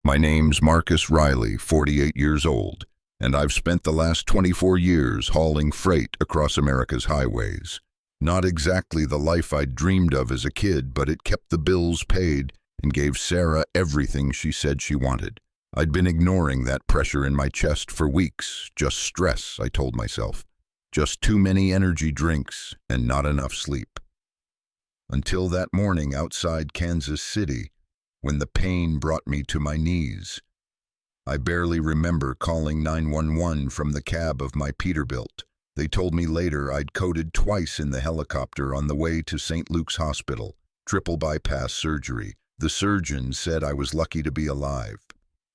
My name's Marcus Riley, 48 years old, and I've spent the last 24 years hauling freight across America's highways. Not exactly the life I'd dreamed of as a kid, but it kept the bills paid and gave Sarah everything she said she wanted. I'd been ignoring that pressure in my chest for weeks. Just stress, I told myself. Just too many energy drinks and not enough sleep. Until that morning outside Kansas City, when the pain brought me to my knees. I barely remember calling 911 from the cab of my Peterbilt. They told me later I'd coded twice in the helicopter on the way to St. Luke's Hospital, triple bypass surgery. The surgeon said I was lucky to be alive.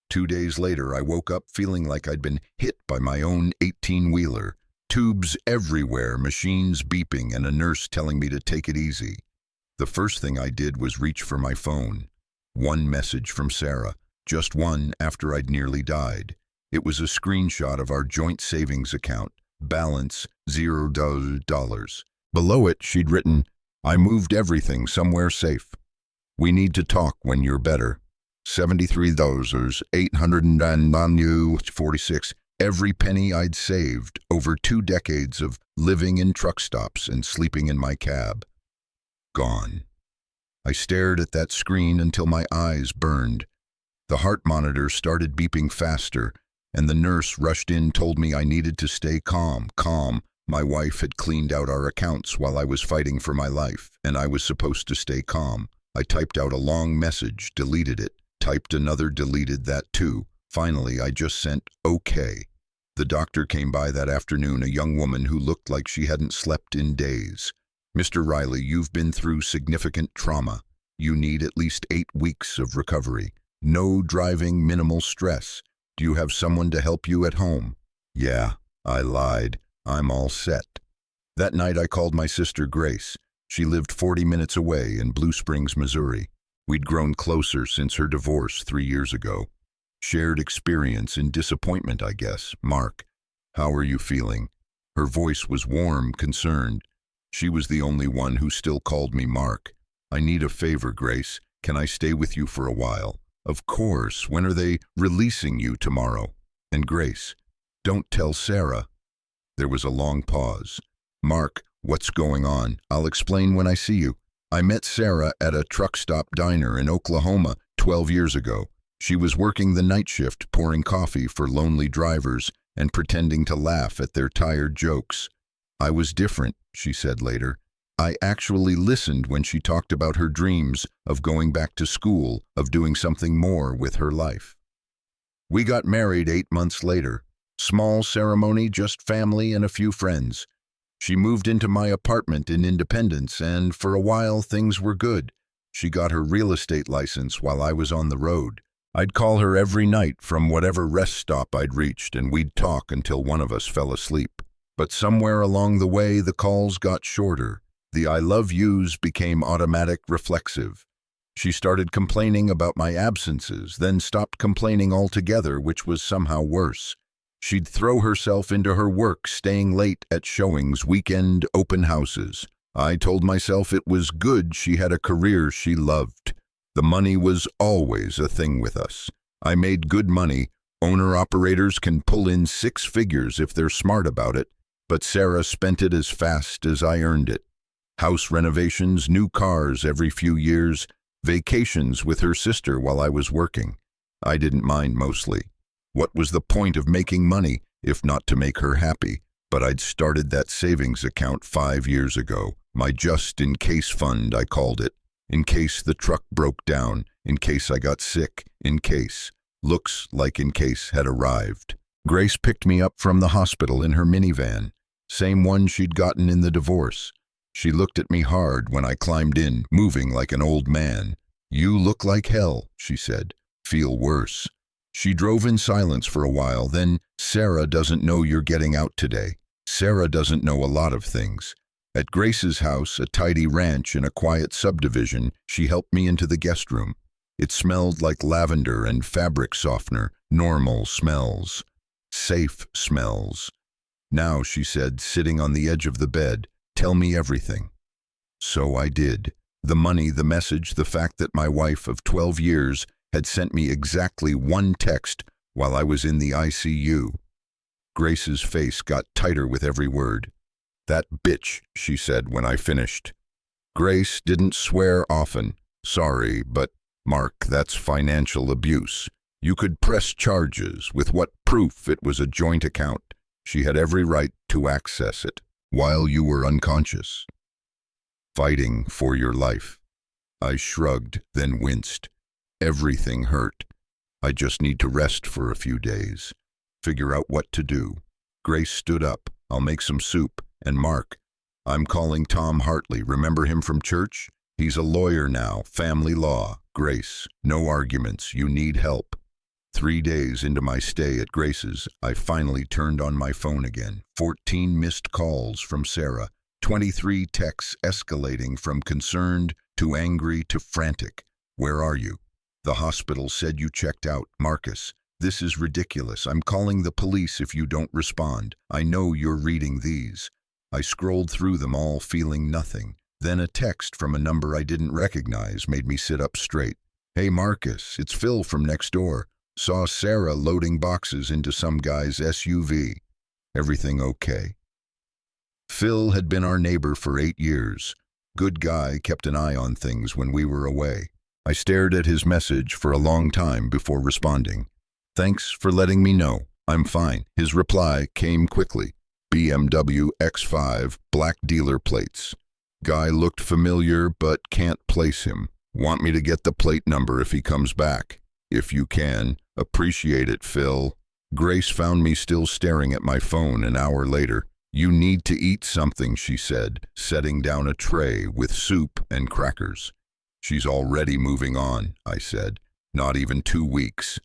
2 days later, I woke up feeling like I'd been hit by my own 18-wheeler. Tubes everywhere, machines beeping, and a nurse telling me to take it easy. The first thing I did was reach for my phone. One message from Sarah, just one after I'd nearly died. It was a screenshot of our joint savings account, balance $0. Below it, she'd written, "I moved everything somewhere safe. We need to talk when you're better. $73,846. Every penny I'd saved over 2 decades of living in truck stops and sleeping in my cab. Gone. I stared at that screen until my eyes burned. The heart monitor started beeping faster, and the nurse rushed in, told me I needed to stay calm. My wife had cleaned out our accounts while I was fighting for my life, and I was supposed to stay calm. I typed out a long message, deleted it, typed another, deleted that too. Finally, I just sent, "Okay." The doctor came by that afternoon, a young woman who looked like she hadn't slept in days. "Mr. Riley, you've been through significant trauma. You need at least 8 weeks of recovery. No driving, minimal stress. Do you have someone to help you at home?" "Yeah," I lied. "I'm all set." That night I called my sister Grace. She lived 40 minutes away in Blue Springs, Missouri. We'd grown closer since her divorce 3 years ago. Shared experience in disappointment, I guess. "Mark, how are you feeling?" Her voice was warm, concerned. She was the only one who still called me Mark. "I need a favor, Grace. Can I stay with you for a while?" "Of course. When are they releasing you tomorrow?" "And Grace, don't tell Sarah." There was a long pause. "Mark, what's going on? I'll explain when I see you. I met Sarah at a truck stop diner in Oklahoma 12 years ago. She was working the night shift, pouring coffee for lonely drivers and pretending to laugh at their tired jokes. I was different," she said later. "I actually listened when she talked about her dreams of going back to school, of doing something more with her life." We got married 8 months later. Small ceremony, just family and a few friends. She moved into my apartment in Independence, and for a while things were good. She got her real estate license while I was on the road. I'd call her every night from whatever rest stop I'd reached, and we'd talk until one of us fell asleep. But somewhere along the way, the calls got shorter. The "I love yous" became automatic, reflexive. She started complaining about my absences, then stopped complaining altogether, which was somehow worse. She'd throw herself into her work, staying late at showings, weekend open houses. I told myself it was good she had a career she loved. The money was always a thing with us. I made good money. Owner-operators can pull in 6 figures if they're smart about it, but Sarah spent it as fast as I earned it. House renovations, new cars every few years, vacations with her sister while I was working. I didn't mind mostly. What was the point of making money if not to make her happy? But I'd started that savings account 5 years ago. My just-in-case fund, I called it. In case the truck broke down, in case I got sick, in case. Looks like in case had arrived. Grace picked me up from the hospital in her minivan, same one she'd gotten in the divorce. She looked at me hard when I climbed in, moving like an old man. "You look like hell," she said. "Feel worse." She drove in silence for a while, then, "Sarah doesn't know you're getting out today. Sarah doesn't know a lot of things." At Grace's house, a tidy ranch in a quiet subdivision, she helped me into the guest room. It smelled like lavender and fabric softener, normal smells. Safe smells. "Now," she said, sitting on the edge of the bed, "tell me everything." So I did. The money, the message, the fact that my wife of 12 years had sent me exactly one text while I was in the ICU. Grace's face got tighter with every word. "That bitch," she said when I finished. Grace didn't swear often. "Sorry, but Mark, that's financial abuse. You could press charges. With what proof it was a joint account? She had every right to access it while you were unconscious, fighting for your life." I shrugged, then winced. Everything hurt. "I just need to rest for a few days. Figure out what to do." Grace stood up. "I'll make some soup. And Mark, I'm calling Tom Hartley. Remember him from church? He's a lawyer now, family law." "Grace, no arguments. You need help." 3 days into my stay at Grace's, I finally turned on my phone again. 14 missed calls from Sarah. 23 texts escalating from concerned to angry to frantic. "Where are you? The hospital said you checked out. Marcus, this is ridiculous. I'm calling the police if you don't respond. I know you're reading these." I scrolled through them all, feeling nothing. Then a text from a number I didn't recognize made me sit up straight. "Hey Marcus, it's Phil from next door. Saw Sarah loading boxes into some guy's SUV. Everything okay?" Phil had been our neighbor for 8 years. Good guy, kept an eye on things when we were away. I stared at his message for a long time before responding. "Thanks for letting me know. I'm fine." His reply came quickly. "BMW X5, black dealer plates. Guy looked familiar but can't place him. Want me to get the plate number if he comes back? If you can. Appreciate it, Phil." Grace found me still staring at my phone an hour later. "You need to eat something," she said, setting down a tray with soup and crackers. "She's already moving on," I said. "Not even 2 weeks."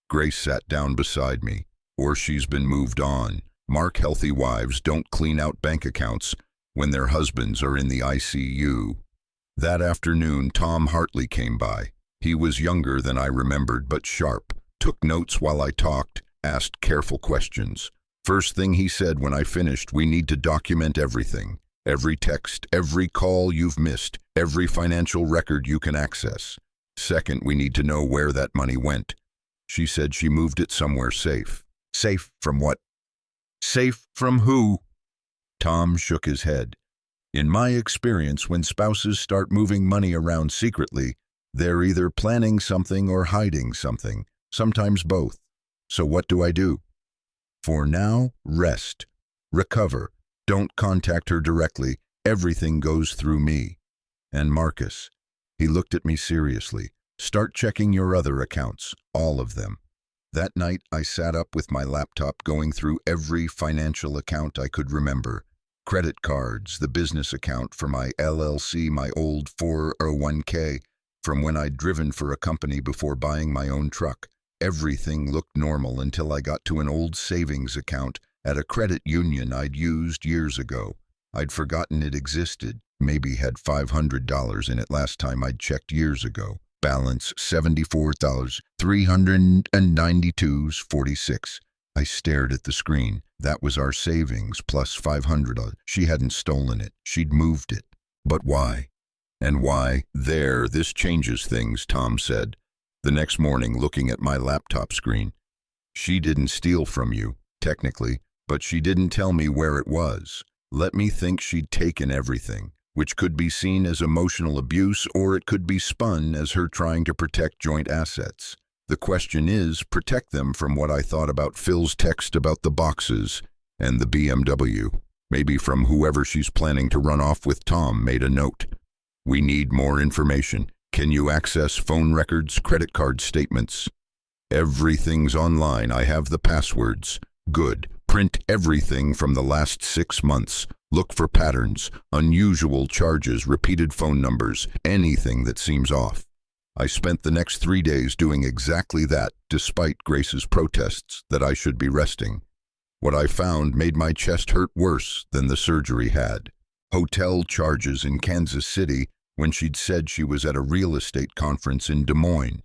Grace sat down beside me. "Or she's been moved on. Mark, healthy wives don't clean out bank accounts when their husbands are in the ICU. That afternoon, Tom Hartley came by. He was younger than I remembered, but sharp. Took notes while I talked, asked careful questions. First thing he said when I finished, "We need to document everything. Every text, every call you've missed, every financial record you can access. Second, we need to know where that money went." She said she moved it somewhere safe. "Safe from what?" "Safe from who?" Tom shook his head. "In my experience, when spouses start moving money around secretly, they're either planning something or hiding something, sometimes both. So what do I do?" "For now, rest. Recover. Don't contact her directly. Everything goes through me. And Marcus," he looked at me seriously, "start checking your other accounts, all of them." That night, I sat up with my laptop going through every financial account I could remember. Credit cards, the business account for my LLC, my old 401k, from when I'd driven for a company before buying my own truck. Everything looked normal until I got to an old savings account at a credit union I'd used years ago. I'd forgotten it existed, maybe had $500 in it last time I'd checked years ago. Balance $74,392.46. I stared at the screen. That was our savings plus $500. She hadn't stolen it. She'd moved it. But why? And why? "There, this changes things," Tom said, the next morning looking at my laptop screen. "She didn't steal from you, technically, but she didn't tell me where it was. Let me think she'd taken everything, which could be seen as emotional abuse or it could be spun as her trying to protect joint assets. The question is, protect them from what I thought about Phil's text about the boxes and the BMW. Maybe from whoever she's planning to run off with." Tom made a note. "We need more information. Can you access phone records, credit card statements?" "Everything's online. I have the passwords." "Good. Print everything from the last 6 months. Look for patterns, unusual charges, repeated phone numbers, anything that seems off." I spent the next 3 days doing exactly that, despite Grace's protests that I should be resting. What I found made my chest hurt worse than the surgery had. Hotel charges in Kansas City when she'd said she was at a real estate conference in Des Moines.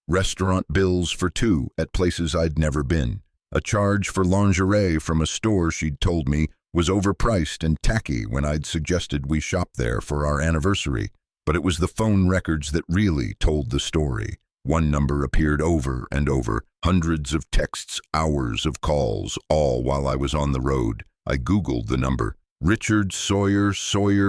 Restaurant bills for 2 at places I'd never been. A charge for lingerie from a store she'd told me was overpriced and tacky when I'd suggested we shop there for our anniversary. But it was the phone records that really told the story. One number appeared over and over, hundreds of texts, hours of calls, all while I was on the road. I Googled the number. Richard Sawyer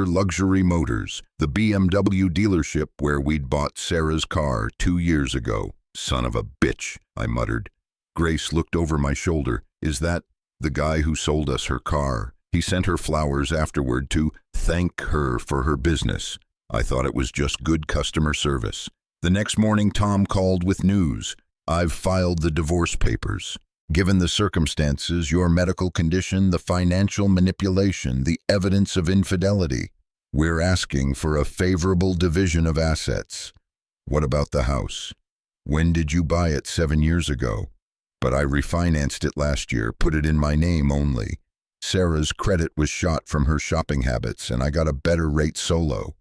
Luxury Motors, the BMW dealership where we'd bought Sarah's car 2 years ago. Son of a bitch, I muttered. Grace looked over my shoulder. Is that the guy who sold us her car? He sent her flowers afterward to thank her for her business. I thought it was just good customer service. The next morning, Tom called with news. I've filed the divorce papers. Given the circumstances, your medical condition, the financial manipulation, the evidence of infidelity, we're asking for a favorable division of assets. What about the house? When did you buy it? 7 years ago. But I refinanced it last year, put it in my name only. Sarah's credit was shot from her shopping habits, and I got a better rate solo.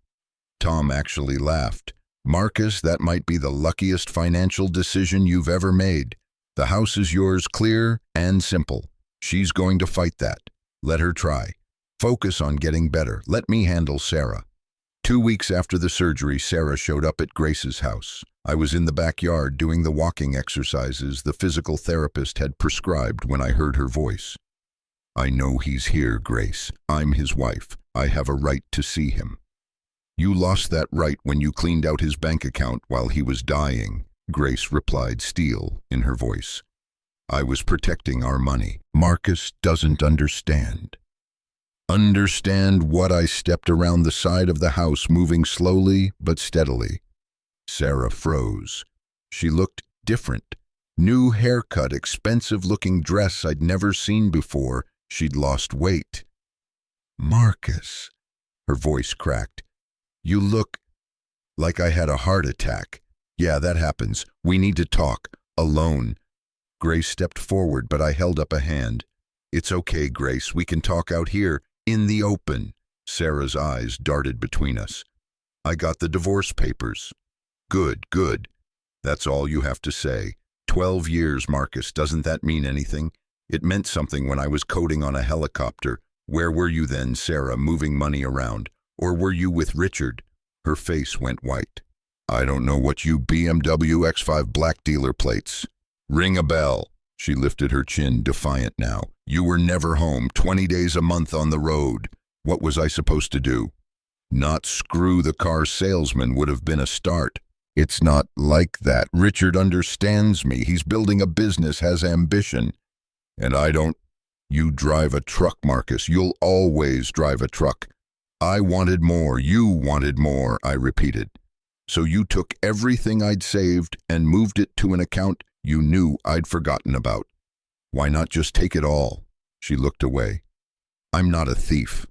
Tom actually laughed. Marcus, that might be the luckiest financial decision you've ever made. The house is yours, clear and simple. She's going to fight that. Let her try. Focus on getting better. Let me handle Sarah. 2 weeks after the surgery, Sarah showed up at Grace's house. I was in the backyard doing the walking exercises the physical therapist had prescribed when I heard her voice. I know he's here, Grace. I'm his wife. I have a right to see him. You lost that right when you cleaned out his bank account while he was dying, Grace replied, steel in her voice. I was protecting our money. Marcus doesn't understand. Understand what? I stepped around the side of the house, moving slowly but steadily. Sarah froze. She looked different. New haircut, expensive-looking dress I'd never seen before. She'd lost weight. Marcus, her voice cracked. You look like I had a heart attack. Yeah, that happens. We need to talk. Alone. Grace stepped forward, but I held up a hand. It's okay, Grace. We can talk out here, in the open. Sarah's eyes darted between us. I got the divorce papers. Good, good. That's all you have to say. 12 years, Marcus. Doesn't that mean anything? It meant something when I was coding on a helicopter. Where were you then, Sarah, moving money around? Or were you with Richard? Her face went white. I don't know what you BMW X5 black dealer plates. Ring a bell. She lifted her chin, defiant now. You were never home, 20 days a month on the road. What was I supposed to do? Not screw the car salesman would have been a start. It's not like that. Richard understands me. He's building a business, has ambition. And I don't. You drive a truck, Marcus. You'll always drive a truck. I wanted more. You wanted more, I repeated. So you took everything I'd saved and moved it to an account you knew I'd forgotten about. Why not just take it all? She looked away. I'm not a thief.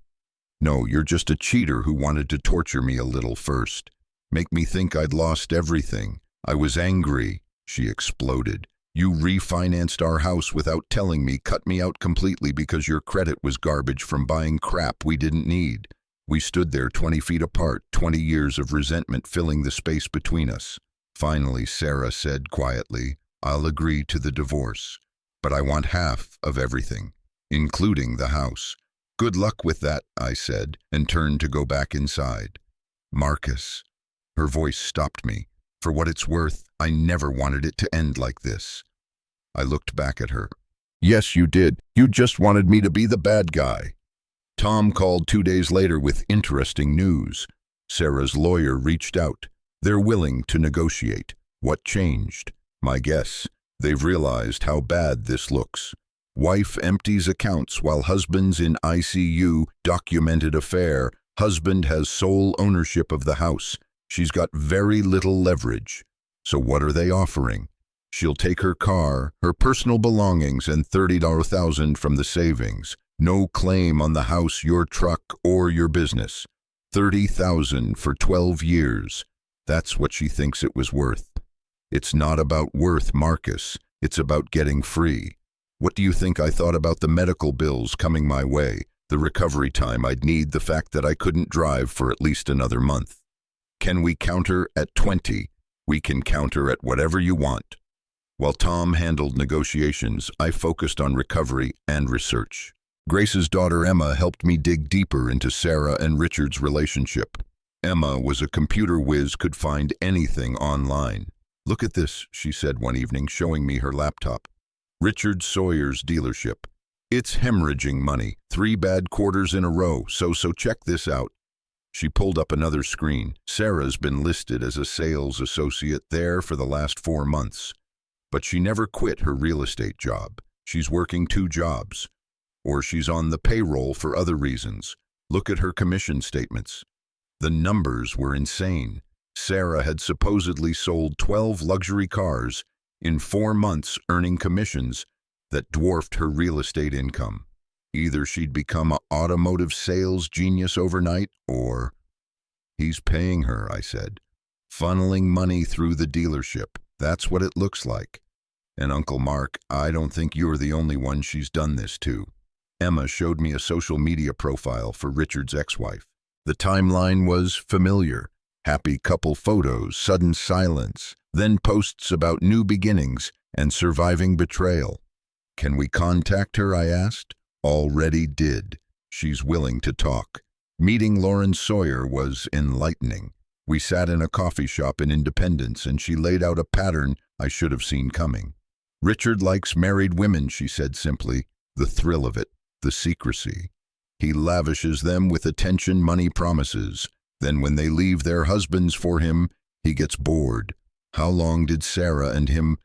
No, you're just a cheater who wanted to torture me a little first. Make me think I'd lost everything. I was angry. She exploded. You refinanced our house without telling me, cut me out completely because your credit was garbage from buying crap we didn't need. We stood there 20 feet apart, 20 years of resentment filling the space between us. Finally, Sarah said quietly, I'll agree to the divorce, but I want half of everything, including the house. Good luck with that, I said, and turned to go back inside. Marcus. Her voice stopped me. For what it's worth, I never wanted it to end like this. I looked back at her. Yes, you did. You just wanted me to be the bad guy. Tom called 2 days later with interesting news. Sarah's lawyer reached out. They're willing to negotiate. What changed? My guess. They've realized how bad this looks. Wife empties accounts while husband's in ICU, documented affair. Husband has sole ownership of the house. She's got very little leverage. So what are they offering? She'll take her car, her personal belongings, and $30,000 from the savings. No claim on the house, your truck, or your business. $30,000 for 12 years. That's what she thinks it was worth. It's not about worth, Marcus. It's about getting free. What do you think I thought about the medical bills coming my way, the recovery time I'd need, the fact that I couldn't drive for at least another month? Can we counter at 20? We can counter at whatever you want. While Tom handled negotiations, I focused on recovery and research. Grace's daughter Emma helped me dig deeper into Sarah and Richard's relationship. Emma was a computer whiz, could find anything online. "Look at this," she said one evening, showing me her laptop. "Richard Sawyer's dealership. It's hemorrhaging money, 3 bad quarters in a row, so check this out." She pulled up another screen. Sarah's been listed as a sales associate there for the last 4 months. But she never quit her real estate job. She's working 2 jobs. Or she's on the payroll for other reasons. Look at her commission statements. The numbers were insane. Sarah had supposedly sold 12 luxury cars in 4 months, earning commissions that dwarfed her real estate income. Either she'd become an automotive sales genius overnight, or... "He's paying her," I said. "Funneling money through the dealership. That's what it looks like. And Uncle Mark, I don't think you're the only one she's done this to." Emma showed me a social media profile for Richard's ex-wife. The timeline was familiar. Happy couple photos, sudden silence, then posts about new beginnings and surviving betrayal. "Can we contact her?" I asked. "Already did. She's willing to talk." Meeting Lauren Sawyer was enlightening. We sat in a coffee shop in Independence, and she laid out a pattern I should have seen coming. "Richard likes married women," she said simply. "The thrill of it, the secrecy. He lavishes them with attention, money, promises. Then when they leave their husbands for him, he gets bored." "How long did Sarah and him?"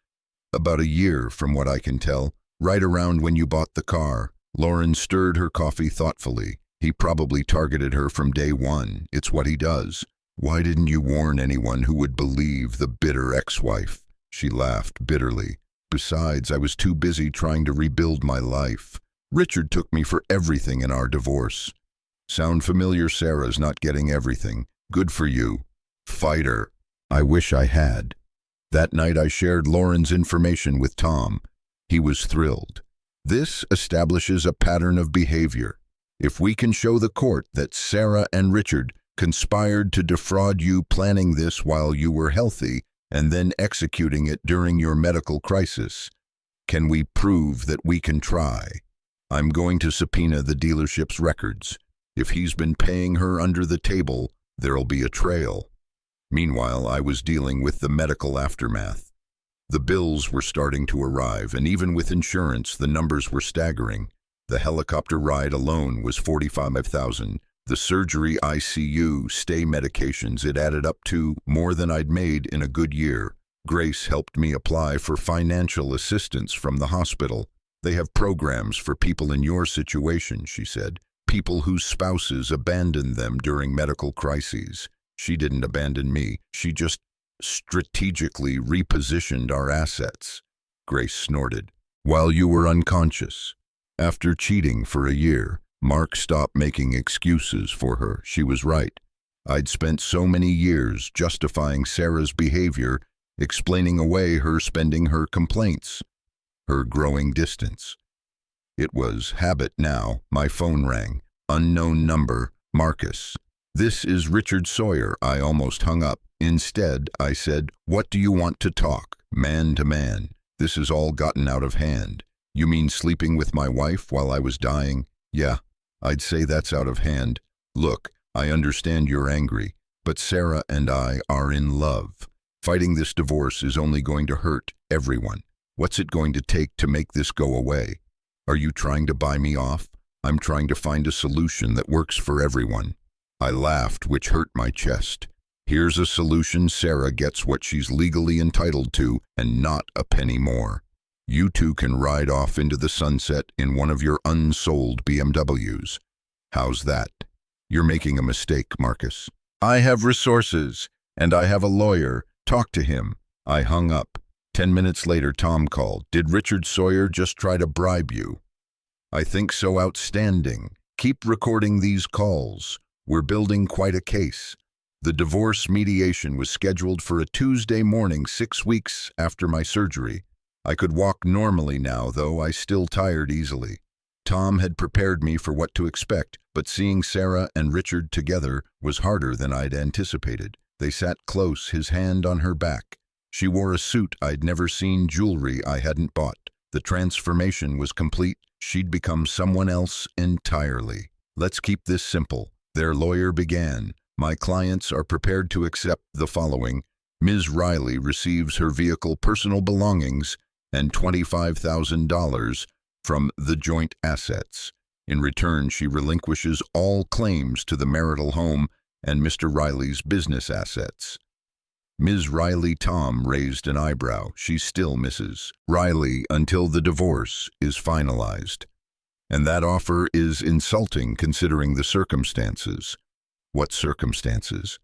"About a year, from what I can tell. Right around when you bought the car." Lauren stirred her coffee thoughtfully. "He probably targeted her from day one. It's what he does." "Why didn't you warn anyone who would believe the bitter ex-wife?" She laughed bitterly. "Besides, I was too busy trying to rebuild my life. Richard took me for everything in our divorce." "Sound familiar? Sarah's not getting everything. Good for you. Fighter." I wish I had. That night I shared Lauren's information with Tom. He was thrilled. "This establishes a pattern of behavior. If we can show the court that Sarah and Richard conspired to defraud you, planning this while you were healthy and then executing it during your medical crisis, can we prove that we can try? I'm going to subpoena the dealership's records. If he's been paying her under the table, there'll be a trail." Meanwhile, I was dealing with the medical aftermath. The bills were starting to arrive, and even with insurance, the numbers were staggering. The helicopter ride alone was $45,000. The surgery, ICU, stay medications, it added up to more than I'd made in a good year. Grace helped me apply for financial assistance from the hospital. "They have programs for people in your situation," she said. "People whose spouses abandoned them during medical crises." She didn't abandon me. She just strategically repositioned our assets. Grace snorted. "While you were unconscious." After cheating for a year, Mark stopped making excuses for her. She was right. I'd spent so many years justifying Sarah's behavior, explaining away her spending, her complaints, her growing distance. It was habit now. My phone rang. Unknown number, Marcus. "This is Richard Sawyer." I almost hung up. Instead, I said, "What do you want to talk?" "Man to man. This has all gotten out of hand." "You mean sleeping with my wife while I was dying?" "Yeah, I'd say that's out of hand. Look, I understand you're angry, but Sarah and I are in love. Fighting this divorce is only going to hurt everyone. What's it going to take to make this go away? Are you trying to buy me off? I'm trying to find a solution that works for everyone." I laughed, which hurt my chest. "Here's a solution. Sarah gets what she's legally entitled to, and not a penny more. You two can ride off into the sunset in one of your unsold BMWs. How's that?" "You're making a mistake, Marcus. I have resources, and I have a lawyer. Talk to him." I hung up. 10 minutes later, Tom called. "Did Richard Sawyer just try to bribe you?" "I think so." "Outstanding. Keep recording these calls. We're building quite a case." The divorce mediation was scheduled for a Tuesday morning, 6 weeks after my surgery. I could walk normally now, though I still tired easily. Tom had prepared me for what to expect, but seeing Sarah and Richard together was harder than I'd anticipated. They sat close, his hand on her back. She wore a suit I'd never seen, jewelry I hadn't bought. The transformation was complete. She'd become someone else entirely. "Let's keep this simple," their lawyer began. "My clients are prepared to accept the following: Ms. Riley receives her vehicle, personal belongings, and $25,000 from the joint assets. In return, she relinquishes all claims to the marital home and Mr. Riley's business assets. Ms. Riley. Tom raised an eyebrow. She's still Mrs. Riley until the divorce is finalized. And that offer is insulting considering the circumstances. What circumstances?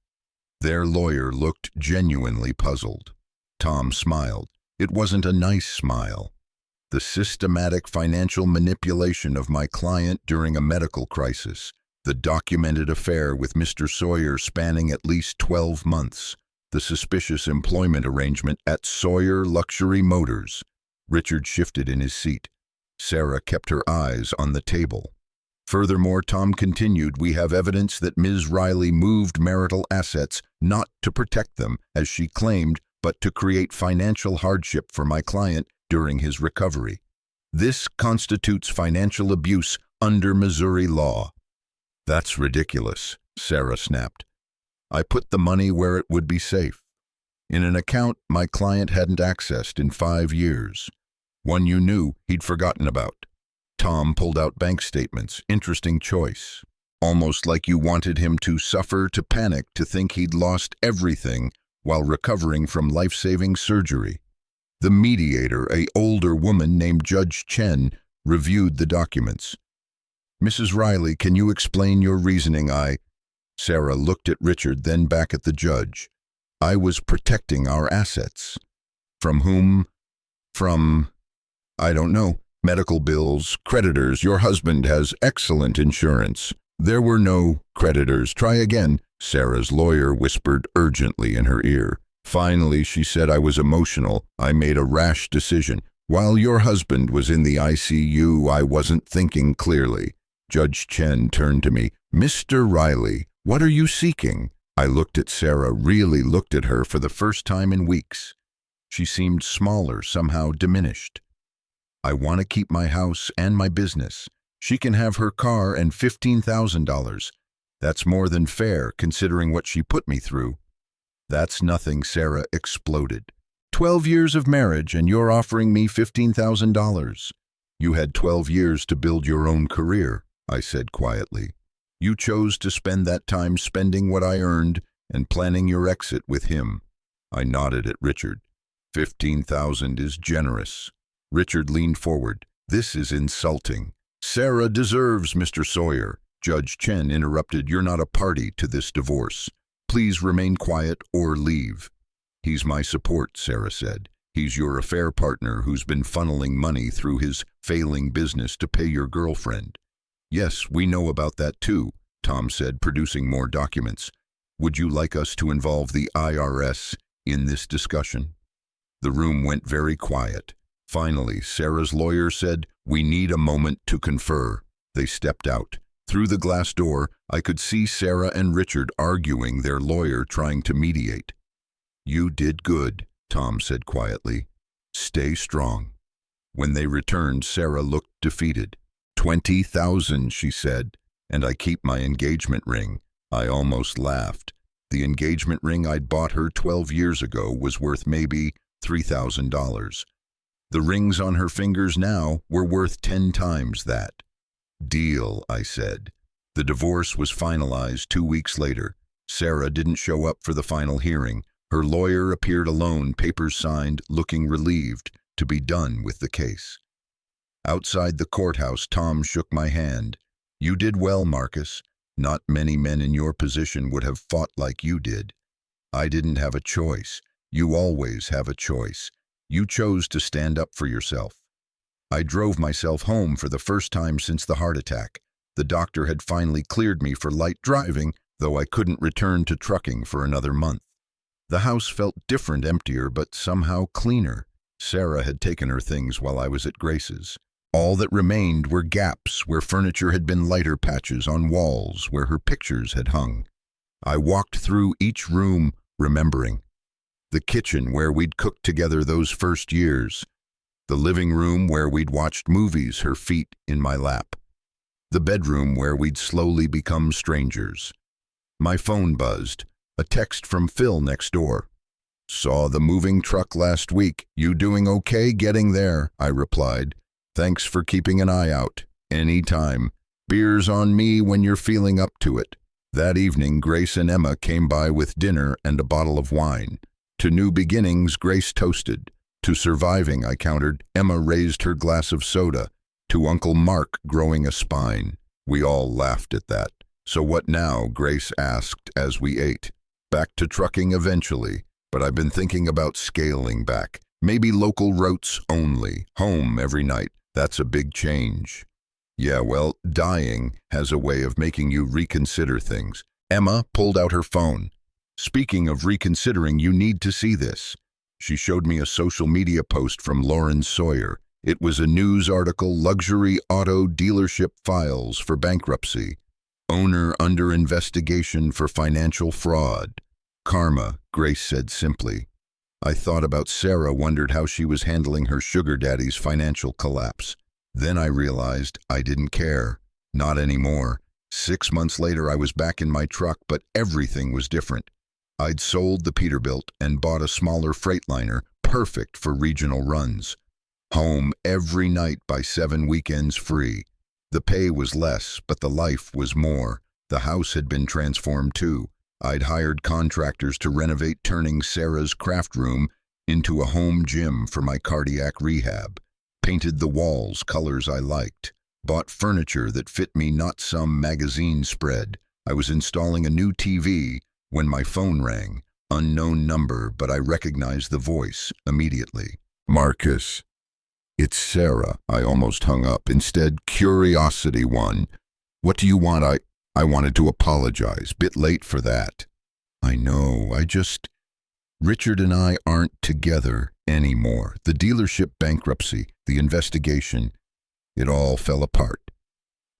Their lawyer looked genuinely puzzled. Tom smiled. It wasn't a nice smile. The systematic financial manipulation of my client during a medical crisis. The documented affair with Mr. Sawyer spanning at least 12 months. The suspicious employment arrangement at Sawyer Luxury Motors. Richard shifted in his seat. Sarah kept her eyes on the table. Furthermore, Tom continued, we have evidence that Ms. Riley moved marital assets not to protect them, as she claimed, but to create financial hardship for my client during his recovery. This constitutes financial abuse under Missouri law. That's ridiculous, Sarah snapped. I put the money where it would be safe. In an account my client hadn't accessed in 5 years. One you knew he'd forgotten about. Tom pulled out bank statements. Interesting choice. Almost like you wanted him to suffer, to panic, to think he'd lost everything while recovering from life-saving surgery. The mediator, an older woman named Judge Chen, reviewed the documents. Mrs. Riley, can you explain your reasoning? Sarah looked at Richard, then back at the judge. I was protecting our assets. From whom? From, I don't know, medical bills, creditors. Your husband has excellent insurance. There were no creditors. Try again, Sarah's lawyer whispered urgently in her ear. Finally, she said, I was emotional. I made a rash decision. While your husband was in the ICU, I wasn't thinking clearly. Judge Chen turned to me. Mr. Riley, what are you seeking? I looked at Sarah, really looked at her for the first time in weeks. She seemed smaller, somehow diminished. I want to keep my house and my business. She can have her car and $15,000. That's more than fair, considering what she put me through. That's nothing, Sarah exploded. 12 years of marriage and you're offering me $15,000. You had 12 years to build your own career, I said quietly. You chose to spend that time spending what I earned and planning your exit with him. I nodded at Richard. 15,000 is generous. Richard leaned forward. This is insulting. Sarah deserves Mr. Sawyer. Judge Chen interrupted. You're not a party to this divorce. Please remain quiet or leave. He's my support, Sarah said. He's your affair partner who's been funneling money through his failing business to pay your girlfriend. Yes, we know about that too, Tom said, producing more documents. Would you like us to involve the IRS in this discussion? The room went very quiet. Finally, Sarah's lawyer said, we need a moment to confer. They stepped out. Through the glass door, I could see Sarah and Richard arguing, their lawyer trying to mediate. You did good, Tom said quietly. Stay strong. When they returned, Sarah looked defeated. 20,000, she said, and I keep my engagement ring. I almost laughed. The engagement ring I'd bought her 12 years ago was worth maybe $3,000. The rings on her fingers now were worth 10 times that. Deal, I said. The divorce was finalized 2 weeks later. Sarah didn't show up for the final hearing. Her lawyer appeared alone, papers signed, looking relieved to be done with the case. Outside the courthouse, Tom shook my hand. You did well, Marcus. Not many men in your position would have fought like you did. I didn't have a choice. You always have a choice. You chose to stand up for yourself. I drove myself home for the first time since the heart attack. The doctor had finally cleared me for light driving, though I couldn't return to trucking for another month. The house felt different, emptier, but somehow cleaner. Sarah had taken her things while I was at Grace's. All that remained were gaps where furniture had been, lighter patches on walls where her pictures had hung. I walked through each room, remembering. The kitchen where we'd cooked together those first years. The living room where we'd watched movies, her feet in my lap. The bedroom where we'd slowly become strangers. My phone buzzed, a text from Phil next door. Saw the moving truck last week. You doing okay getting there? I replied. Thanks for keeping an eye out. Anytime. Beers on me when you're feeling up to it. That evening, Grace and Emma came by with dinner and a bottle of wine. To new beginnings, Grace toasted. To surviving, I countered. Emma raised her glass of soda. To Uncle Mark growing a spine. We all laughed at that. So what now? Grace asked as we ate. Back to trucking eventually, but I've been thinking about scaling back. Maybe local routes only. Home every night. That's a big change. Yeah, well, dying has a way of making you reconsider things. Emma pulled out her phone. Speaking of reconsidering, you need to see this. She showed me a social media post from Lauren Sawyer. It was a news article, luxury auto dealership files for bankruptcy. Owner under investigation for financial fraud. Karma, Grace said simply. I thought about Sarah, wondered how she was handling her sugar daddy's financial collapse. Then I realized I didn't care. Not anymore. 6 months later, I was back in my truck, but everything was different. I'd sold the Peterbilt and bought a smaller Freightliner, perfect for regional runs. Home every night by 7 weekends free. The pay was less, but the life was more. The house had been transformed too. I'd hired contractors to renovate, turning Sarah's craft room into a home gym for my cardiac rehab. Painted the walls colors I liked. Bought furniture that fit me, not some magazine spread. I was installing a new TV when my phone rang. Unknown number, but I recognized the voice immediately. Marcus. It's Sarah. I almost hung up. Instead, curiosity won. What do you want? I wanted to apologize. Bit late for that. I know, Richard and I aren't together anymore. The dealership bankruptcy, the investigation, it all fell apart.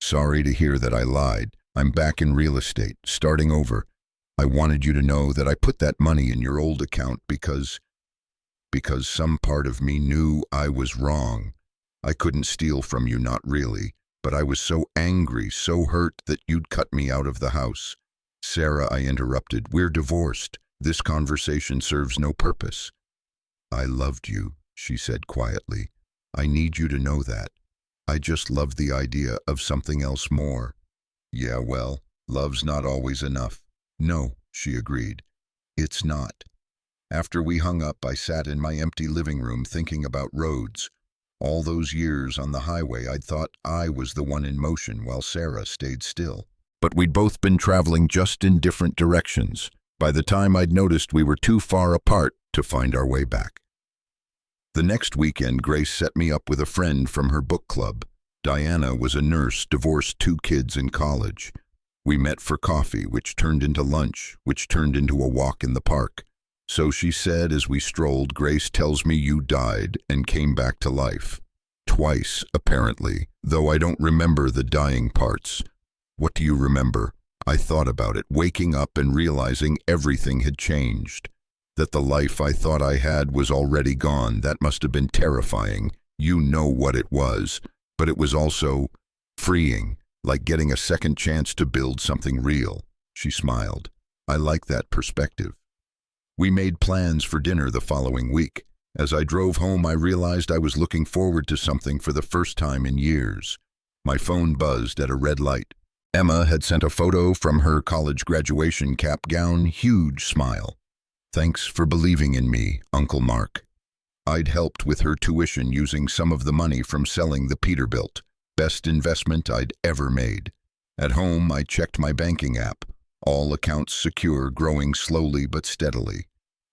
Sorry to hear that I lied. I'm back in real estate, starting over. I wanted you to know that I put that money in your old account because some part of me knew I was wrong. I couldn't steal from you, not really, but I was so angry, so hurt that you'd cut me out of the house. Sarah, I interrupted, we're divorced. This conversation serves no purpose. I loved you, she said quietly. I need you to know that. I just loved the idea of something else more. Yeah, well, love's not always enough. No, she agreed. It's not. After we hung up, I sat in my empty living room thinking about roads. All those years on the highway, I'd thought I was the one in motion while Sarah stayed still. But we'd both been traveling just in different directions. By the time I'd noticed, we were too far apart to find our way back. The next weekend, Grace set me up with a friend from her book club. Diana was a nurse, divorced 2 kids in college. We met for coffee, which turned into lunch, which turned into a walk in the park. So she said as we strolled, Grace tells me you died and came back to life. Twice, apparently, though I don't remember the dying parts. What do you remember? I thought about it, waking up and realizing everything had changed. That the life I thought I had was already gone. That must have been terrifying. You know what it was. But it was also freeing, like getting a second chance to build something real. She smiled. I like that perspective. We made plans for dinner the following week. As I drove home, I realized I was looking forward to something for the first time in years. My phone buzzed at a red light. Emma had sent a photo from her college graduation cap gown, huge smile. Thanks for believing in me, Uncle Mark. I'd helped with her tuition using some of the money from selling the Peterbilt. Best investment I'd ever made. At home, I checked my banking app. All accounts secure, growing slowly but steadily.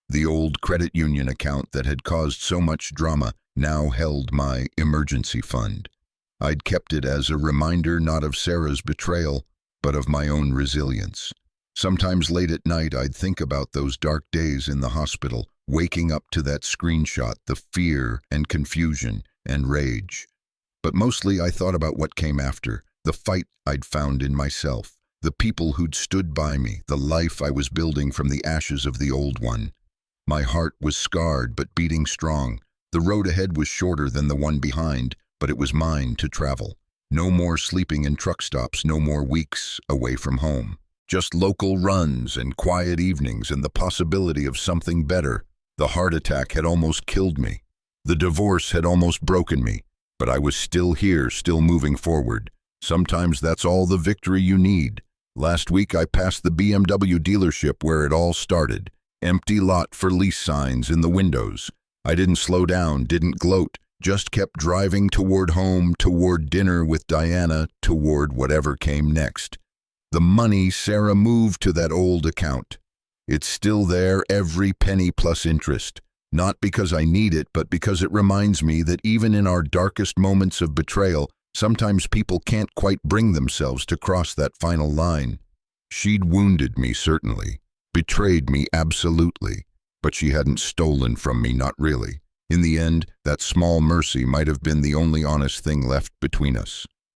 The old credit union account that had caused so much drama now held my emergency fund. I'd kept it as a reminder not of Sarah's betrayal, but of my own resilience. Sometimes late at night, I'd think about those dark days in the hospital, waking up to that screenshot, the fear and confusion and rage. But mostly I thought about what came after, the fight I'd found in myself, the people who'd stood by me, the life I was building from the ashes of the old one. My heart was scarred but beating strong. The road ahead was shorter than the one behind, but it was mine to travel. No more sleeping in truck stops, no more weeks away from home. Just local runs and quiet evenings and the possibility of something better. The heart attack had almost killed me. The divorce had almost broken me. But I was still here, still moving forward. Sometimes that's all the victory you need. Last week I passed the BMW dealership where it all started. Empty lot for lease signs in the windows. I didn't slow down, didn't gloat, just kept driving toward home, toward dinner with Diana, toward whatever came next. The money Sarah moved to that old account. It's still there, every penny plus interest. Not because I need it, but because it reminds me that even in our darkest moments of betrayal, sometimes people can't quite bring themselves to cross that final line. She'd wounded me, certainly. Betrayed me, absolutely. But she hadn't stolen from me, not really. In the end, that small mercy might have been the only honest thing left between us.